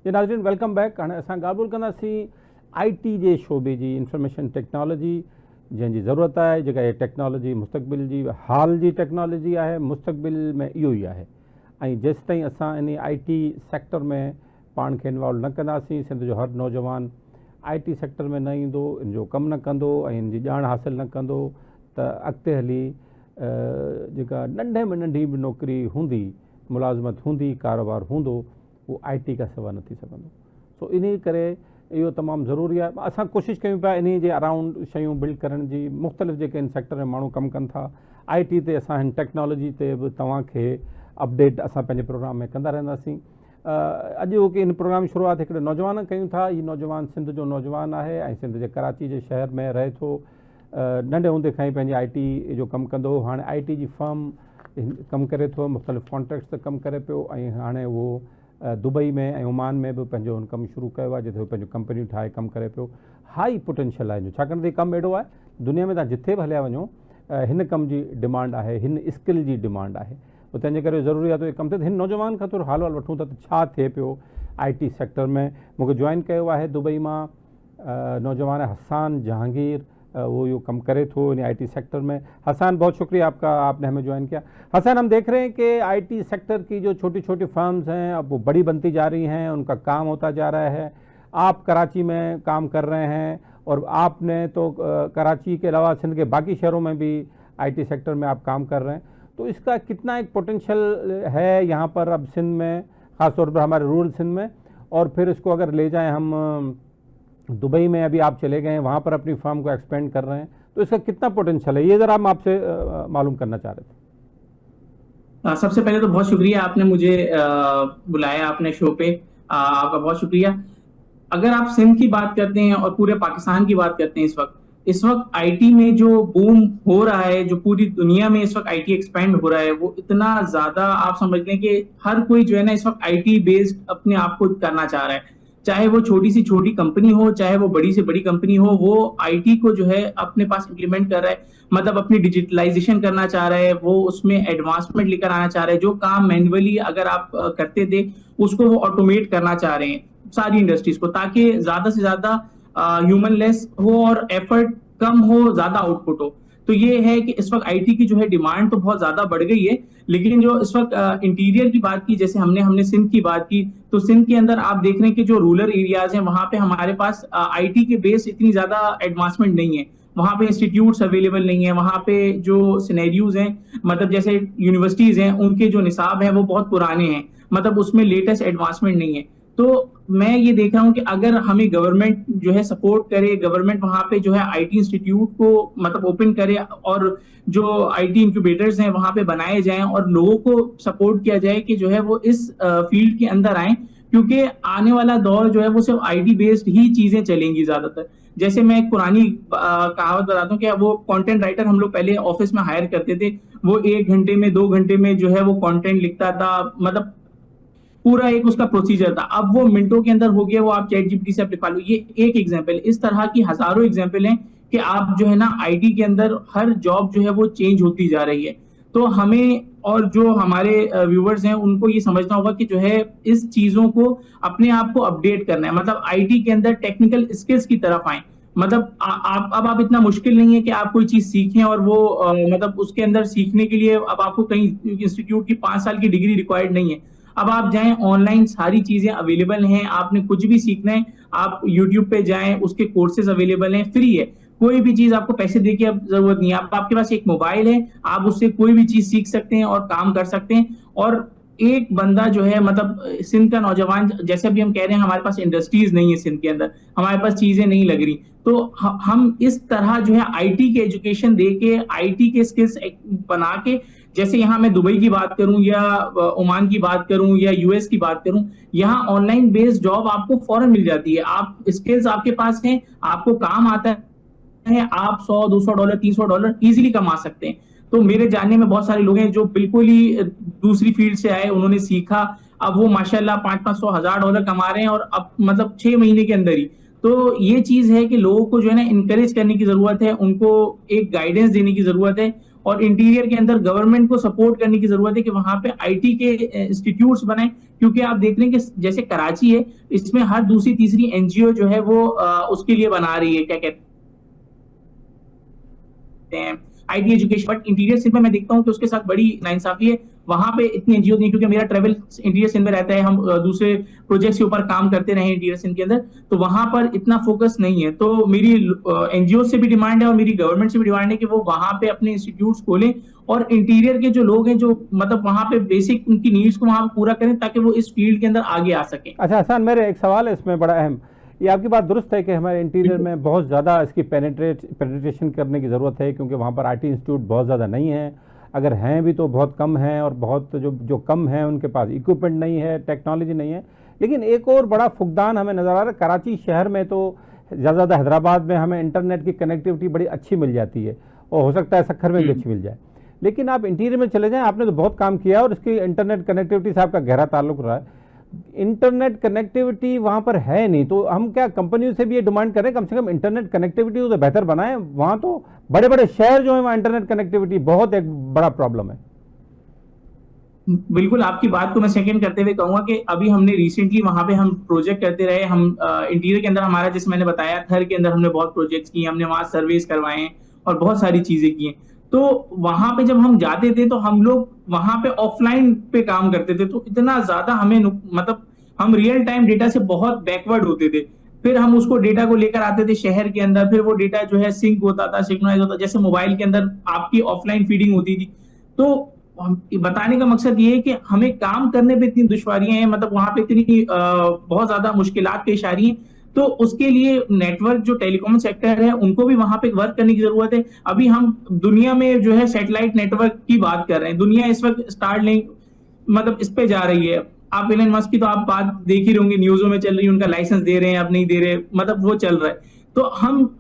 जी नाज़रीन welcome back. हाणे असां ॻाल्हि ॿोल कंदासीं IT जे शोबे जी, इंफॉर्मेशन टेक्नोलॉजी जंहिंजी ज़रूरत आहे, जेका इहा टेक्नोलॉजी मुस्तक़बिल जी हाल जी टेक्नोलॉजी आहे, मुस्तक़बिल में इहो ई आहे। ऐं जेसि ताईं असां इन IT सेक्टर में पाण खे इन्वॉल्व न कंदासीं, सिंध जो हर नौजवान IT सेक्टर में न ईंदो, इन जो कमु न कंदो ऐं इन जी ॼाण हासिलु न कंदो त अॻिते हली जेका नंढे में नंढी बि नौकिरी हूंदी, मुलाज़मत हूंदी, कारोबार हूंदो, वो IT खां सवाइ न थी सघंदो। सो इन करे इहो तमामु ज़रूरी आहे। असां कोशिशि कयूं पिया इन जे अराउंड शयूं बिल्ड करण जी, मुख़्तलिफ़ जेके इन सेक्टर में माण्हू कमु कनि था। IT ते असां हिन टेक्नोलॉजी ते बि तव्हांखे अपडेट असां पंहिंजे प्रोग्राम में कंदा रहंदासीं। अॼु की इन प्रोग्राम जी शुरूआति हिकिड़े नौजवान कयूं था। हीउ नौजवान सिंध जो नौजवान आहे ऐं सिंध जे कराची जे शहर में रहे थो। नंढे हूंदे खां ई पंहिंजे IT जो कमु कंदो हो। हाणे IT जी फर्म कमु करे थो, मुख़्तलिफ़ कॉन्ट्रैक्ट्स ते कमु करे पियो ऐं हाणे उहो दुबई में ऐं ओमान में बि पंहिंजो हुन कमु शुरू कयो आहे, जिते पंहिंजो कंपनियूं ठाहे कमु करे पियो। हाई पोटेंशियल आहे, छाकाणि त कमु अहिड़ो आहे, दुनिया में तव्हां जिथे बि हलिया वञो हिन कम जी डिमांड आहे, हिन स्किल जी डिमांड आहे। त तंहिंजे करे ज़रूरी आहे त कमु थिए। हिन नौजवान खां थोरो हाल वठूं त छा थिए पियो IT सेक्टर में। मूंखे जॉइन कयो आहे दुबई मां नौजवान हसान जहांगीर, वो यो कम करे थो इन IT सेक्टर में। हसन, बहुत शुक्रिया आपका, आपने हमें ज्वाइन किया। हसन, हम देख रहे हैं कि IT सेक्टर की जो छोटी छोटी फर्म्स हैं अब वो बड़ी बनती जा रही हैं, उनका काम होता जा रहा है। आप कराची में काम कर रहे हैं और आपने तो कराची के अलावा सिंध के बाकी शहरों में भी IT सेक्टर में आप काम कर रहे हैं, तो इसका कितना एक पोटेंशियल है यहाँ पर अब सिंध में, ख़ासतौर पर हमारे रूरल सिंध में, और फिर इसको अगर ले जाएँ हम दुबई में, अभी आप चले गए हैं, वहाँ पर अपनी फर्म को एक्सपेंड कर रहे हैं, तो इसका कितना पोटेंशियल है, ये ज़रा हम आपसे मालूम करना चाह रहे थे। सबसे पहले तो बहुत शुक्रिया, आपने मुझे बुलाया अपने शो पे, आपका बहुत शुक्रिया। अगर आप सिंध की बात करते हैं और पूरे पाकिस्तान की बात करते हैं, इस वक्त IT में जो बूम हो रहा है, जो पूरी दुनिया में इस वक्त IT एक्सपेंड हो रहा है, वो इतना ज्यादा आप समझ लें कि हर कोई जो है ना इस वक्त IT बेस्ड अपने आप को करना चाह रहा है। चाहे वो छोटी से छोटी कंपनी हो, चाहे वो बड़ी से बड़ी कंपनी हो, वो IT को जो है अपने पास इम्प्लीमेंट कर रहा है, मतलब अपनी डिजिटलाइजेशन करना चाह रहा है, वो उसमें एडवांसमेंट लेकर आना चाह रहा है। जो काम मैन्युअली अगर आप करते थे, उसको वो ऑटोमेट करना चाह रहे हैं सारी इंडस्ट्रीज को, ताकि ज्यादा से ज्यादा ह्यूमन लेस हो और एफर्ट कम हो, ज्यादा आउटपुट हो। तो ये है कि इस वक्त IT की जो है डिमांड तो बहुत ज्यादा बढ़ गई है, लेकिन जो इस वक्त इंटीरियर की बात की, जैसे हमने सिंध की बात की, तो सिंध के अंदर आप देख रहे हैं कि जो रूरल एरियाज हैं, वहां पे हमारे पास IT के बेस इतनी ज्यादा एडवांसमेंट नहीं है, वहां पे इंस्टीट्यूट्स अवेलेबल नहीं है, वहां पे जो सिनेरियोज हैं, मतलब जैसे यूनिवर्सिटीज हैं, उनके जो निसाब हैं वो बहुत पुराने हैं, मतलब उसमें लेटेस्ट एडवांसमेंट नहीं है। तो मैं ये देख रहा हूँ कि अगर हमें गवर्नमेंट जो है सपोर्ट करे, गवर्नमेंट वहां पे जो है IT इंस्टीट्यूट को मतलब ओपन करे और जो IT इंक्यूबेटर्स हैं वहां पे बनाए जाएं और लोगों को सपोर्ट किया जाए कि जो है वो इस फील्ड के अंदर आए, क्योंकि आने वाला दौर जो है वो सिर्फ IT बेस्ड ही चीजें चलेंगी ज्यादातर। जैसे मैं एक पुरानी कहावत बताता हूँ कि वो कंटेंट राइटर हम लोग पहले ऑफिस में हायर करते थे, वो 1 घंटे में 2 घंटे में जो है वो कंटेंट लिखता था, मतलब पूरा एक उसका प्रोसीजर था। अब वो मिनटों के अंदर हो गया, वो आप चैट GPT से आप लिखवा लो। ये एक एग्जांपल, इस तरह की हजारों एग्जांपल हैं कि आप जो है ना IT के अंदर हर जॉब जो है वो चेंज होती जा रही है। तो हमें और जो हमारे व्यूअर्स हैं उनको ये समझना होगा कि जो है इस चीजों को अपने आप को अपडेट करना है, मतलब IT के अंदर टेक्निकल स्किल्स की तरफ आए। मतलब आप इतना मुश्किल नहीं है कि आप कोई चीज सीखें और वो मतलब उसके अंदर सीखने के लिए अब आपको कहीं इंस्टीट्यूट की 5 साल की डिग्री रिक्वायर्ड नहीं है। अब आप जाएं, ऑनलाइन सारी चीजें अवेलेबल हैं, आपने कुछ भी सीखना है आप YouTube पे जाएं, उसके कोर्सेज अवेलेबल हैं, फ्री है। कोई भी चीज आपको पैसे देने की अब जरूरत नहीं है, आपके पास एक मोबाइल है, आप उससे कोई भी चीज सीख सकते हैं और काम कर सकते हैं। और एक बंदा जो है मतलब सिंध का नौजवान, जैसे अभी हम कह रहे हैं हमारे पास इंडस्ट्रीज नहीं है सिंध के अंदर, हमारे पास चीजें नहीं लग रही, तो हम इस तरह जो है IT के एजुकेशन दे के, IT के स्किल्स बना के, जैसे यहाँ मैं दुबई की बात करूं या ओमान की बात करूं या US की बात करूं, यहाँ ऑनलाइन बेस्ड जॉब आपको फौरन मिल जाती है। आप स्किल्स आपके पास हैं, आपको काम आता है, आप $100, $200, $300 इजीली कमा सकते हैं। तो मेरे जानने में बहुत सारे लोग हैं जो बिल्कुल ही दूसरी फील्ड से आए, उन्होंने सीखा, अब वो माशाल्लाह $500, $1,000 कमा रहे हैं, और अब मतलब 6 महीने के अंदर ही। तो ये चीज है कि लोगों को जो है ना इनकरेज करने की जरूरत है, उनको एक गाइडेंस देने की जरूरत है, और इंटीरियर के अंदर गवर्नमेंट को सपोर्ट करने की जरूरत है कि वहां पे आईटी के इंस्टीट्यूट्स बनाए, क्योंकि आप देख रहे हैं कि जैसे कराची है, इसमें हर दूसरी तीसरी एनजीओ जो है वो उसके लिए बना रही है, क्या कहते हैं, IT education. But interior Sindh में मैं देखता हूँ कि उसके साथ बड़ी नाइंसाफी है, वहां पे इतनी एनजीओ नहीं, क्योंकि मेरा ट्रेवल इंटीरियर सिंध में रहता है, हम दूसरे प्रोजेक्ट्स के ऊपर काम करते रहे इंटीरियर सिंध के अंदर, तो वहां पर इतना फोकस नहीं है। तो मेरी एनजीओ से भी डिमांड है और मेरी गवर्नमेंट से भी डिमांड है कि वो वहां पे अपने इंस्टीट्यूट्स खोलें और इंटीरियर के जो लोग हैं, जो मतलब वहां पे बेसिक उनकी नीड्स को वहां पूरा करें, ताकि वो इस फील्ड के अंदर आगे आ सके। अच्छा हसन, मेरे एक सवाल है इसमें बड़ा अहम। ये आपकी बात दुरुस्त है कि हमारे इंटीरियर में बहुत ज़्यादा इसकी पेनिट्रेशन करने की ज़रूरत है, क्योंकि वहाँ पर आईटी इंस्टीट्यूट बहुत ज़्यादा नहीं है, अगर हैं भी तो बहुत कम हैं, और बहुत जो कम हैं उनके पास इक्विपमेंट नहीं है, टेक्नोलॉजी नहीं है। लेकिन एक और बड़ा फुकदान हमें नज़र आ रहा है, कराची शहर में तो ज़्यादा हैदराबाद में हमें इंटरनेट की कनेक्टिविटी बड़ी अच्छी मिल जाती है, और हो सकता है सक्खर में भी अच्छी मिल जाए। लेकिन आप इंटीरियर में चले जाएं, आपने तो बहुत काम किया और इसकी इंटरनेट कनेक्टिविटी से आपका गहरा ताल्लुक रहा है, इंटरनेट कनेक्टिविटी वहाँ पर है नहीं, तो हम क्या कंपनियों से भी ये डिमांड करें कम से कम इंटरनेट कनेक्टिविटी तो बेहतर बनाएं? वहाँ तो बड़े बड़े शहर जो हैं वहाँ इंटरनेट कनेक्टिविटी बहुत एक बड़ा प्रॉब्लम है। बिल्कुल, आपकी बात को मैं सेकंड करते हुए कहूंगा कि अभी हमने रिसेंटली वहां पे हम प्रोजेक्ट करते रहे, हम इंटीरियर के अंदर हमारा, जैसे मैंने बताया, थर के अंदर हमने बहुत प्रोजेक्ट्स किए, हमने वहां सर्वेस करवाए हैं और बहुत सारी चीजें की हैं। तो वहां पे जब हम जाते थे तो हम लोग वहां पे ऑफलाइन पे काम करते थे, तो इतना ज्यादा हमें मतलब हम रियल टाइम डेटा से बहुत बैकवर्ड होते थे। फिर हम उसको डेटा को लेकर आते थे शहर के अंदर, फिर वो डेटा जो है सिंक होता था, सिंक्रोनाइज होता, जैसे मोबाइल के अंदर आपकी ऑफलाइन फीडिंग होती थी। तो बताने का मकसद ये है कि हमें काम करने पे इतनी दुश्वारियां हैं, मतलब वहां पे इतनी बहुत ज्यादा मुश्किलात पेश आ रही हैं। तो उसके लिए नेटवर्क जो टेलीकॉम सेक्टर है उनको भी वहां पे वर्क करने की जरूरत है। अभी हम दुनिया में जो है सैटेलाइट नेटवर्क की बात कर रहे हैं, दुनिया इस वक्त स्टारलिंक मतलब इस पे जा रही है। आप एलन मस्क की तो आप बात देख ही होंगे, न्यूज़ों में चल रही है, उनका लाइसेंस दे रहे हैं, अब नहीं दे रहे, मतलब वो चल रहा है। तो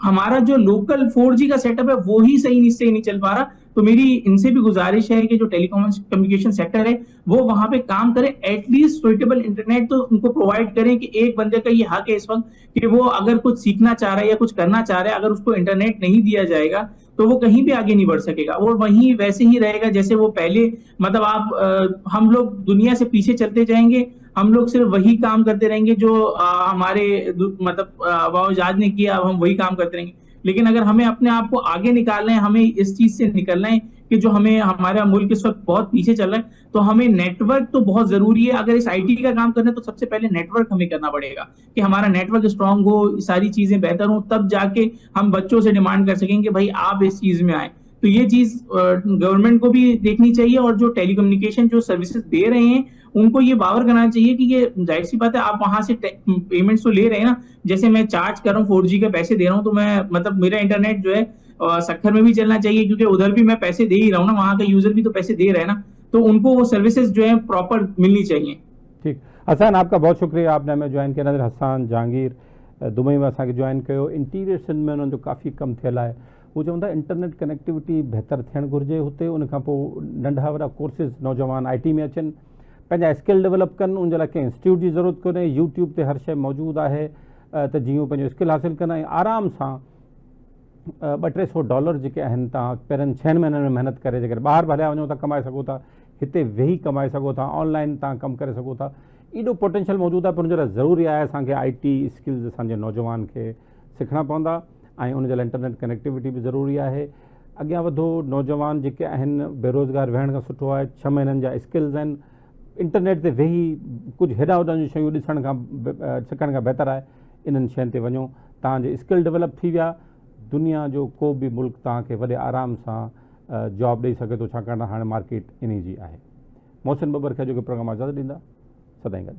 हमारा जो लोकल 4G का सेटअप है वो ही सही नहीं चल पा रहा। तो मेरी इनसे भी गुजारिश है कि जो टेलीकॉम कम्युनिकेशन सेक्टर है वो वहां पे काम करे, एटलीस्ट सुइटेबल इंटरनेट तो उनको प्रोवाइड करें कि एक बंदे का ये हक है इस वक्त कि वो अगर कुछ सीखना चाह रहा है या कुछ करना चाह रहा है, अगर उसको इंटरनेट नहीं दिया जाएगा तो वो कहीं भी आगे नहीं बढ़ सकेगा, वो वहीं वैसे ही रहेगा जैसे वो पहले। मतलब हम लोग दुनिया से पीछे चलते जाएंगे, हम लोग सिर्फ वही काम करते रहेंगे जो हमारे मतलब अजाद ने किया, अब हम वही काम करते रहेंगे। लेकिन अगर हमें अपने आप को आगे निकालना है, हमें इस चीज से निकलना है कि जो हमें, हमारा मुल्क इस वक्त बहुत पीछे चल रहा है, तो हमें नेटवर्क तो बहुत जरूरी है। अगर इस आईटी का काम करना है तो सबसे पहले नेटवर्क हमें करना पड़ेगा कि हमारा नेटवर्क स्ट्रांग हो, सारी चीजें बेहतर हो, तब जाके हम बच्चों से डिमांड कर सकेंगे भाई आप इस चीज में आए। तो ये चीज गवर्नमेंट को भी देखनी चाहिए, और जो टेलीकम्युनिकेशन जो सर्विसेज दे रहे हैं उनको ये बावर करना चाहिए कि ये जाहिर सी बात है, आप वहां से पेमेंट्स तो ले रहे हैं ना, जैसे मैं चार्ज कर रहा हूँ 4G के पैसे दे रहा हूँ, तो मैं मतलब मेरा इंटरनेट जो है सक्खर में भी चलना चाहिए, क्योंकि उधर भी मैं पैसे दे ही रहा हूँ ना, वहां का यूजर भी तो पैसे दे रहे हैं ना, तो उनको वो सर्विसेज जो है प्रॉपर मिलनी चाहिए। ठीक, हसन आपका बहुत शुक्रिया, आपने हमें ज्वाइन किया। नज़र हसन जहांगीर दुबई में असांखे ज्वाइन कयो। इंटीरियर सिंध में उन्हनि जो काफ़ी कम थियल आहे, वो चवंदा इंटरनेट कनेक्टिविटी बेहतर थियणु घुरिजे हुते, उन खां पोइ नंढा वॾा कोर्सिस नौजवान आई टी में अचनि, पंहिंजा स्किल डेवलप कनि, उन जे लाइ कंहिं इंस्टीट्यूट जी ज़रूरत कोन्हे, यूट्यूब ते हर शइ मौजूदु आहे, त जीअं पंहिंजो स्किल हासिलु कंदा ऐं आराम सां $200-300 जेके आहिनि तव्हां पहिरियनि 6 महीननि में महिनत करे जेकर ॿाहिरि भलिया वञो था कमाए सघो था, हिते वेही कमाए सघो था, ऑनलाइन तव्हां कमु करे सघो था। एॾो पोटेंशियल मौजूदु आहे, पर हुनजे लाइ ज़रूरी आहे असांखे आई टी स्किल्स असांजे नौजवान खे सिखणा पवंदा, ऐं उनजे लाइ इंटरनेट कनेक्टिविटी बि ज़रूरी आहे। अॻियां वधो, नौजवान जेके आहिनि बेरोज़गार वेहण खां सुठो आहे 6 महीननि जा स्किल्स आहिनि, इंटरनेट ते वेही कुझु हेॾा होॾा जूं शयूं ॾिसण खां सिखण खां बहितर आहे इन्हनि शयुनि ते वञो, तव्हांजे स्किल डेवलप थी विया, दुनिया जो को बि मुल्क तव्हांखे वॾे आराम सां जॉब ॾेई सघे थो, छाकाणि त हाणे मार्केट इन जी आहे। मोहसिन बबर खे जेको प्रोग्राम आज़ादु ॾींदा, सदाईं गॾु।